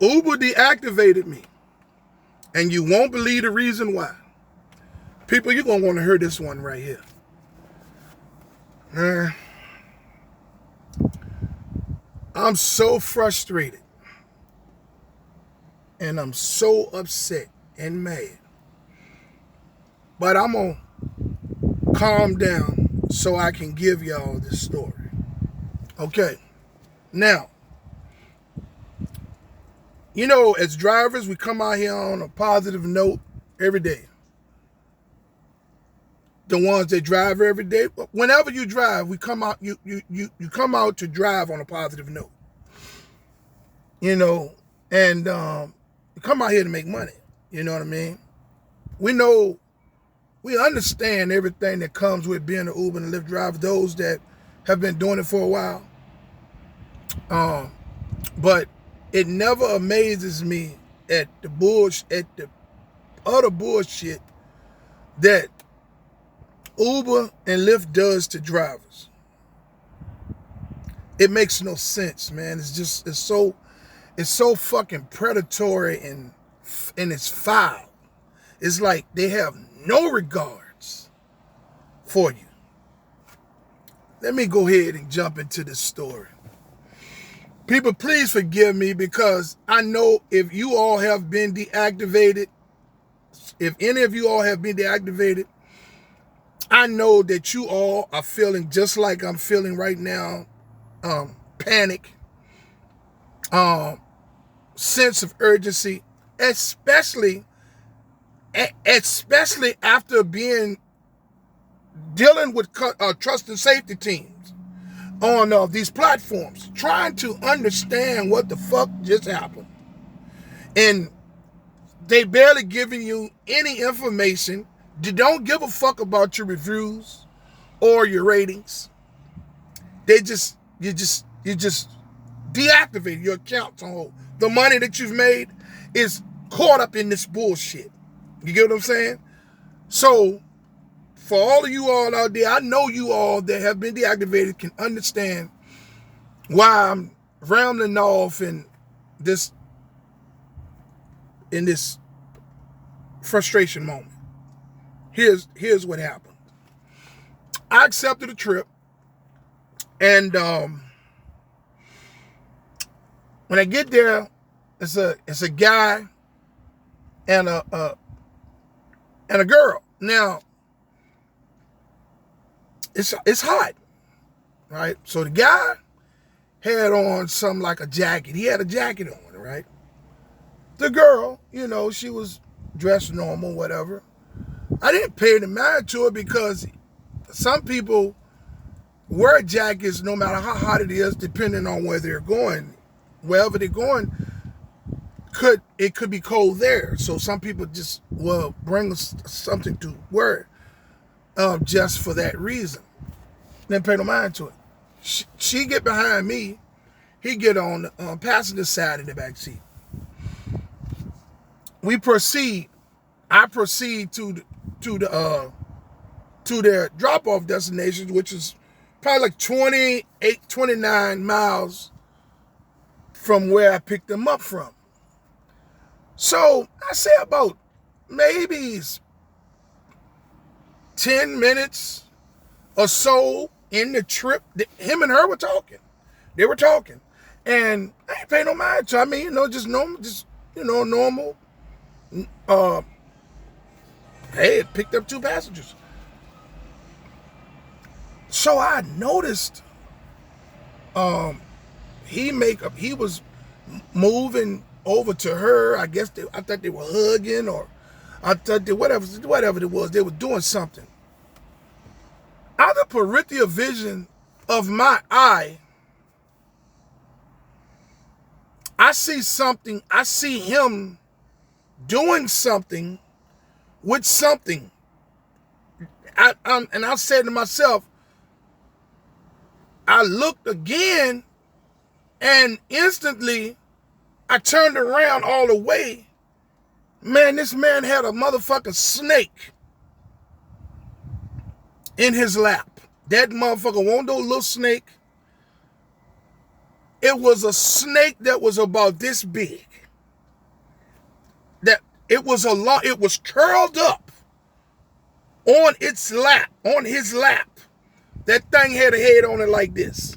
Uber deactivated me. And you won't believe the reason why. People, you're going to want to hear this one right here. I'm so frustrated. And I'm so upset and mad. But I'm going to calm down so I can give y'all this story. Okay. Now, you know, as drivers, we come out here on a positive note every day. The ones that drive every day, whenever you drive, we come out. You come out to drive on a positive note. You know, and we come out here to make money. You know what I mean? We understand everything that comes with being an Uber and Lyft driver. Those that have been doing it for a while, but it never amazes me at the other bullshit that Uber and Lyft does to drivers. It makes no sense, man. It's so fucking predatory and it's foul. It's like they have no regards for you. Let me go ahead and jump into this story. People, please forgive me because I know if you all have been deactivated, if any of you all have been deactivated, I know that you all are feeling just like I'm feeling right now, panic, sense of urgency, especially after dealing with trust and safety teams on these platforms, trying to understand what the fuck just happened. And they barely giving you any information. They don't give a fuck about your reviews or your ratings. You just deactivate your accounts on hold. The money that you've made is caught up in this bullshit. You get what I'm saying? So, for all of you all out there, I know you all that have been deactivated can understand why I'm rambling off in this frustration moment. Here's what happened. I accepted a trip, and when I get there, it's a guy and a girl. Now, it's hot, right? So the guy had on something like a jacket. He had a jacket on, right? The girl, you know, she was dressed normal, whatever. I didn't pay any mind to it because some people wear jackets no matter how hot it is, depending on where they're going. Wherever they're going, it could be cold there. So some people just will bring something to wear just for that reason. Didn't pay no mind to it. She get behind me. He get on the passenger side of the back seat. We proceed. I proceed to their drop-off destination, which is probably like 28, 29 miles from where I picked them up from. So I say about maybe 10 minutes or so in the trip, him and her were talking. They were talking. And I ain't paying no mind to. I mean, you know, just normal. Hey, it picked up 2 passengers. So I noticed he was moving over to her. I guess I thought they were hugging, or I thought whatever it was, they were doing something. Out of the peripheral vision of my eye, I see something. I see him doing something with something. And I said to myself, I looked again, and instantly I turned around all the way. Man, this man had a motherfucking snake in his lap. That motherfucker wasn't no little snake. It was a snake that was about this big. that it was curled up on its lap, on his lap. That thing had a head on it like this.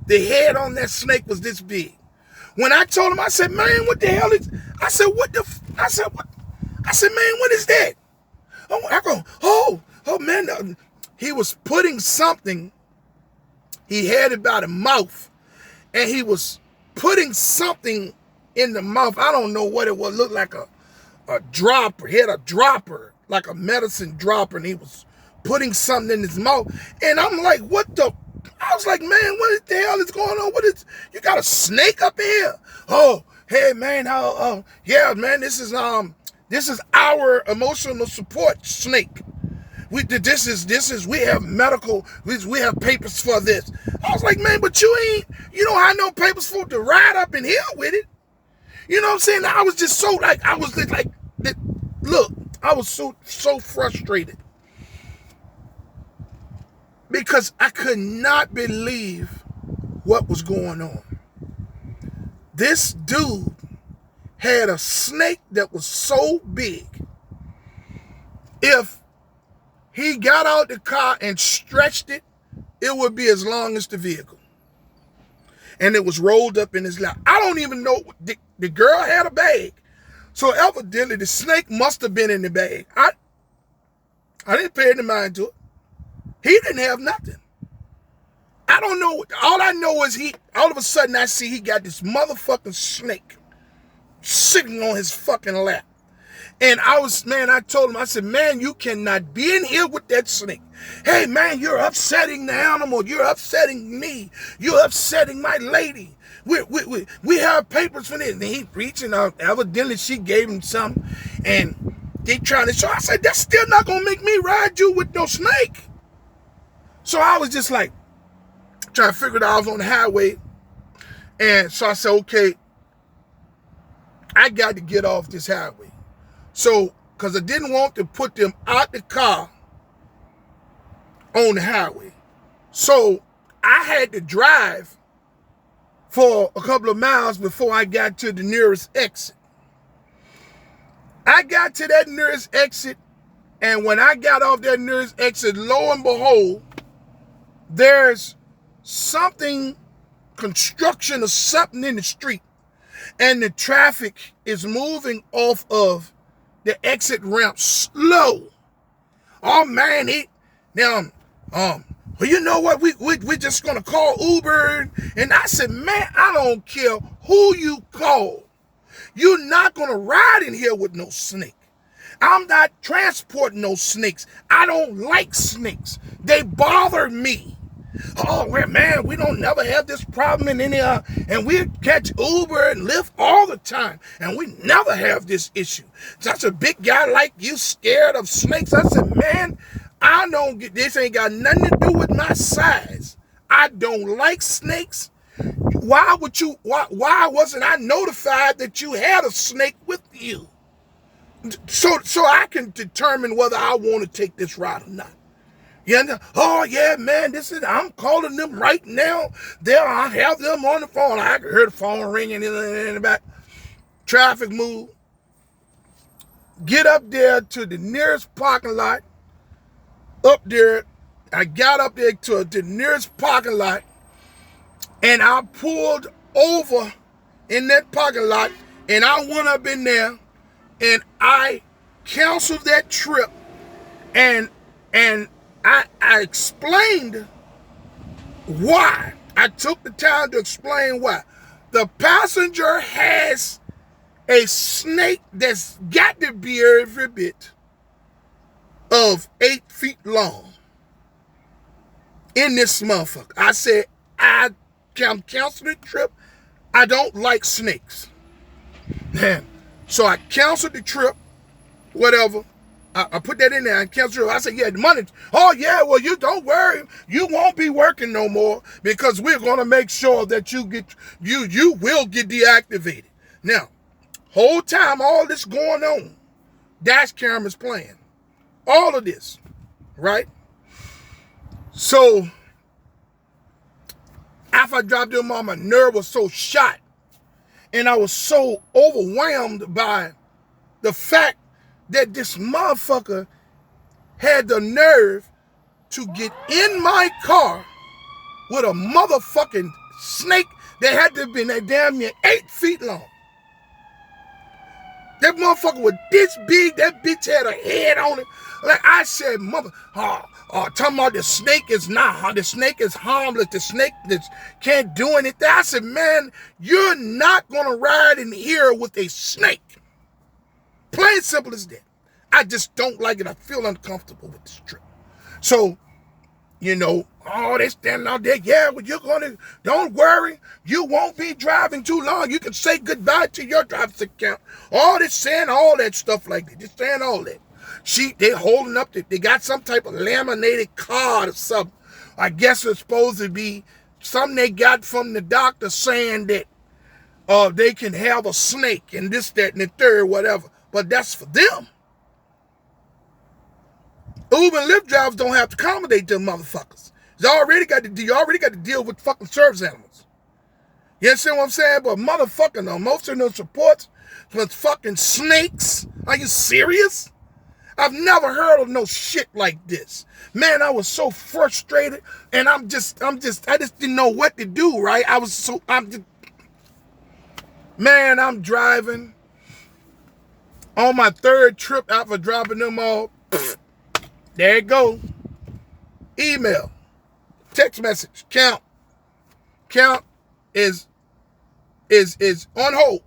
The head on that snake was this big. When I told him, I said, man, what the hell is, I said, what, man, what is that? Oh, I go, oh man, he was putting something, he had it by the mouth, and he was putting something in the mouth. I don't know what it was, looked like a dropper. He had a dropper, like a medicine dropper, and he was putting something in his mouth. And I'm like, what the? I was like, man, what the hell is going on? You got a snake up here? Oh, hey man, yeah, man, this is our emotional support snake. We have medical, we have papers for this. I was like, man, but you don't have no papers for to ride up in here with it. You know what I'm saying? I was just so like, look, I was so frustrated. Because I could not believe what was going on. This dude had a snake that was so big. If he got out the car and stretched it, it would be as long as the vehicle. And it was rolled up in his lap. I don't even know. The girl had a bag. So evidently the snake must have been in the bag. I didn't pay any mind to it. He didn't have nothing. I don't know. All I know is all of a sudden I see he got this motherfucking snake sitting on his fucking lap. And I told him, I said, man, you cannot be in here with that snake. Hey, man, you're upsetting the animal. You're upsetting me. You're upsetting my lady. We have papers for this. And he reaching out. Evidently, she gave him something. And they trying to show. I said, that's still not going to make me ride you with no snake. So I was just like, trying to figure it out. I was on the highway. And so I said, okay, I got to get off this highway. So, because I didn't want to put them out the car on the highway. So I had to drive for a couple of miles before I got to the nearest exit. I got to that nearest exit. And when I got off that nearest exit, lo and behold, there's construction or something in the street, and the traffic is moving off of the exit ramp slow. Oh man, well, you know what? We're just gonna call Uber. And I said, man, I don't care who you call. You're not gonna ride in here with no snake. I'm not transporting no snakes. I don't like snakes. They bother me. Oh, man, we don't never have this problem in any and we catch Uber and Lyft all the time, and we never have this issue. Such a big guy like you scared of snakes. I said, man, I don't get this. Ain't got nothing to do with my size. I don't like snakes. Why wasn't I notified that you had a snake with you? So I can determine whether I want to take this ride or not. Yeah, oh yeah, man, I'm calling them right now. I have them on the phone. I can hear the phone ringing in the back. Traffic move. Get up there to the nearest parking lot. Up there, I got up there to the nearest parking lot, and I pulled over in that parking lot, and I went up in there, and I canceled that trip, and I explained why. I took the time to explain why. The passenger has a snake that's got to be every bit of 8 feet long in this motherfucker. I said, I'm canceling the trip. I don't like snakes. Man. So I canceled the trip, whatever. I put that in there and canceled it. I said, yeah, the money. Oh, yeah, well, you don't worry. You won't be working no more because we're going to make sure that you will get deactivated. Now, whole time all this going on, dash cameras playing. All of this, right? So, after I dropped them on, my nerve was so shot. And I was so overwhelmed by the fact that this motherfucker had the nerve to get in my car with a motherfucking snake that had to have been that damn near 8 feet long. That motherfucker was this big. That bitch had a head on it. Like I said, talking about the snake is not, the snake is harmless. The snake can't do anything. I said, man, you're not going to ride in here with a snake. Plain simple as that. I just don't like it. I feel uncomfortable with this trip. So, you know, they standing out there. Yeah, well, don't worry. You won't be driving too long. You can say goodbye to your driver's account. All this saying all that stuff like that. Just saying all that. They holding up, they got some type of laminated card or something. I guess it's supposed to be something they got from the doctor saying that they can have a snake and this, that, and the third, whatever. But that's for them. Uber and Lyft drivers don't have to accommodate them motherfuckers. You already got to deal with fucking service animals. You understand what I'm saying? But motherfucking most of those reports was fucking snakes. Are you serious? I've never heard of no shit like this. Man, I was so frustrated, and I just didn't know what to do, right? I'm driving on my 3rd trip out for dropping them all. There it goes. Email, text message, count is on hold.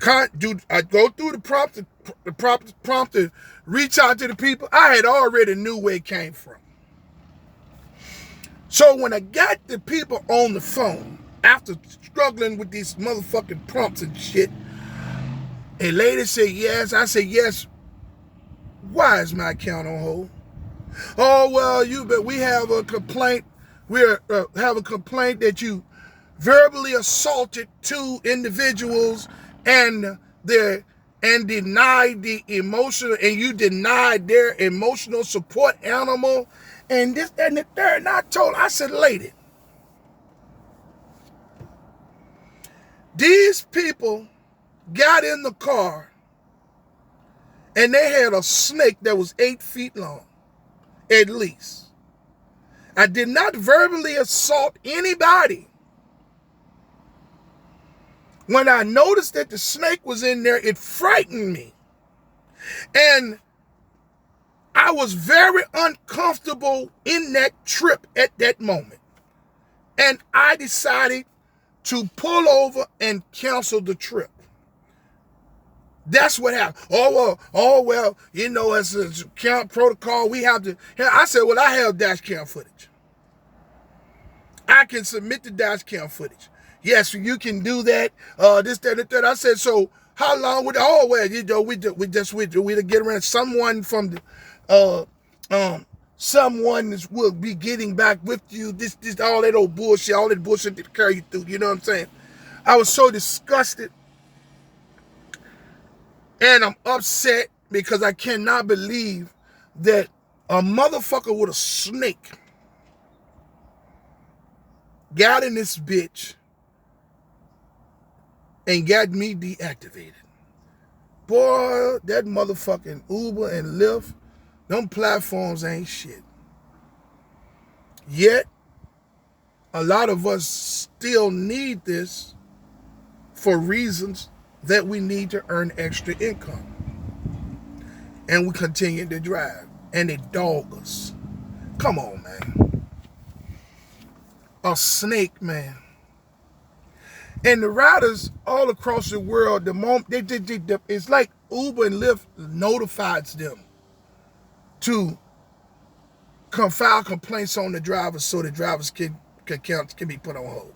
I go through the prompt to reach out to the people. I had already knew where it came from. So when I got the people on the phone, after struggling with these motherfucking prompts and shit, a lady said yes. I said yes. Why is my account on hold? Oh, well, we have a complaint. We have a complaint that you verbally assaulted 2 individuals and denied the emotional, and you denied their emotional support animal, and this, that, and the third. And I said, lady, these people got in the car and they had a snake that was 8 feet long, at least. I did not verbally assault anybody. When I noticed that the snake was in there, it frightened me. And I was very uncomfortable in that trip at that moment. And I decided to pull over and cancel the trip. That's what happened. Oh well, you know, as a count protocol, we have to. I said, well, I have dash cam footage. I can submit the dash cam footage. Yes, you can do that. This, that, and that. I said, so how long would? Oh well, you know, we get around. Someone from the someone will be getting back with you. This all that old bullshit, all that bullshit to carry you through. You know what I'm saying? I was so disgusted. And I'm upset because I cannot believe that a motherfucker with a snake got in this bitch and got me deactivated. Boy, that motherfucking Uber and Lyft, them platforms ain't shit. Yet, a lot of us still need this for reasons that we need to earn extra income. And we continue to drive. And they dog us. Come on, man. A snake, man. And the riders all across the world, the moment it's like Uber and Lyft notifies them to file complaints on the drivers so the drivers can be put on hold.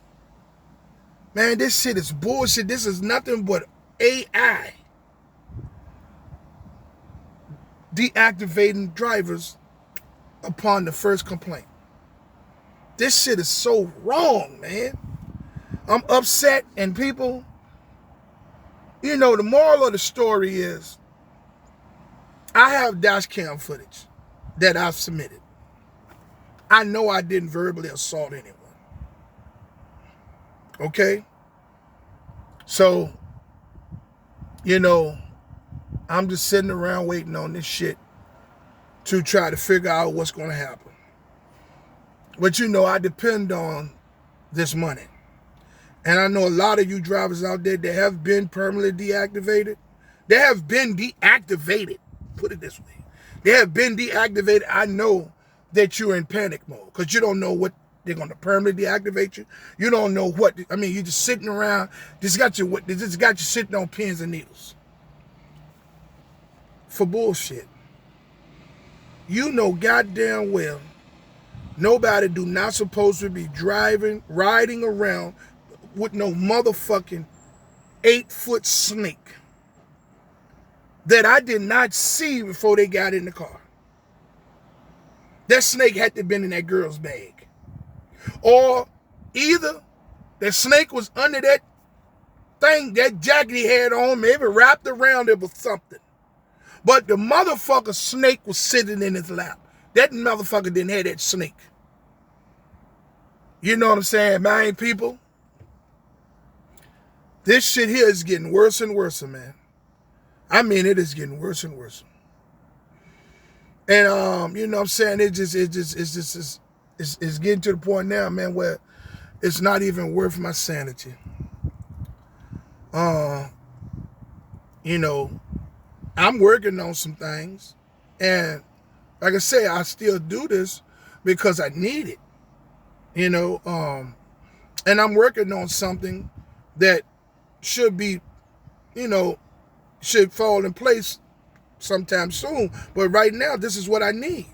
Man, this shit is bullshit. This is nothing but AI deactivating drivers upon the first complaint. This shit is so wrong, man. I'm upset, and people, you know, the moral of the story is I have dash cam footage that I've submitted. I know I didn't verbally assault anyone. Okay? So you know, I'm just sitting around waiting on this shit to try to figure out what's going to happen. But you know, I depend on this money. And I know a lot of you drivers out there that have been permanently deactivated. They have been deactivated. Put it this way. They have been deactivated. I know that you're in panic mode because you don't know what they're going to permanently deactivate you. You don't know what. I mean, you're just sitting around. This got you sitting on pins and needles for bullshit. You know goddamn well nobody do not supposed to be riding around with no motherfucking 8-foot snake that I did not see before they got in the car. That snake had to have been in that girl's bag. Or either that snake was under that thing, that jacket he had on, maybe wrapped around it with something. But the motherfucker snake was sitting in his lap. That motherfucker didn't have that snake. You know what I'm saying, man, people? This shit here is getting worse and worse, man. I mean, it is getting worse and worse. And you know what I'm saying? It's getting to the point now, man, where it's not even worth my sanity. You know, I'm working on some things, and like I say, I still do this because I need it. You know, and I'm working on something that should be, you know, should fall in place sometime soon. But right now, this is what I need.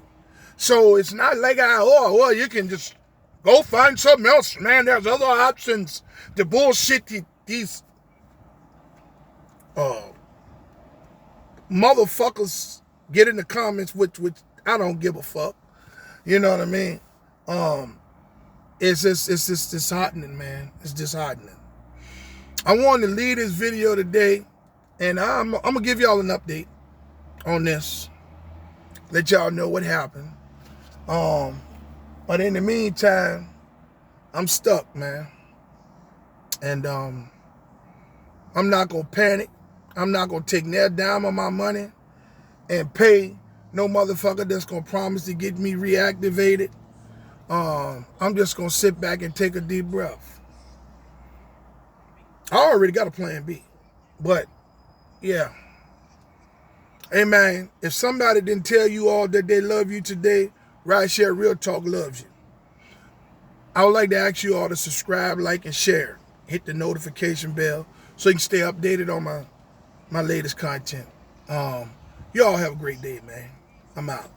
So it's not like well, you can just go find something else, man. There's other options. The bullshit these motherfuckers get in the comments, which I don't give a fuck. You know what I mean? It's just disheartening, man. It's disheartening. I wanted to leave this video today, and I'm gonna give y'all an update on this. Let y'all know what happened. But in the meantime, I'm stuck, man. And I'm not gonna panic. I'm not gonna take near dime of my money and pay no motherfucker that's gonna promise to get me reactivated. I'm just gonna sit back and take a deep breath. I already got a plan B. But yeah. Hey man, if somebody didn't tell you all that they love you today, Rideshare Real Talk loves you. I would like to ask you all to subscribe, like, and share. Hit the notification bell so you can stay updated on my latest content. You all have a great day, man. I'm out.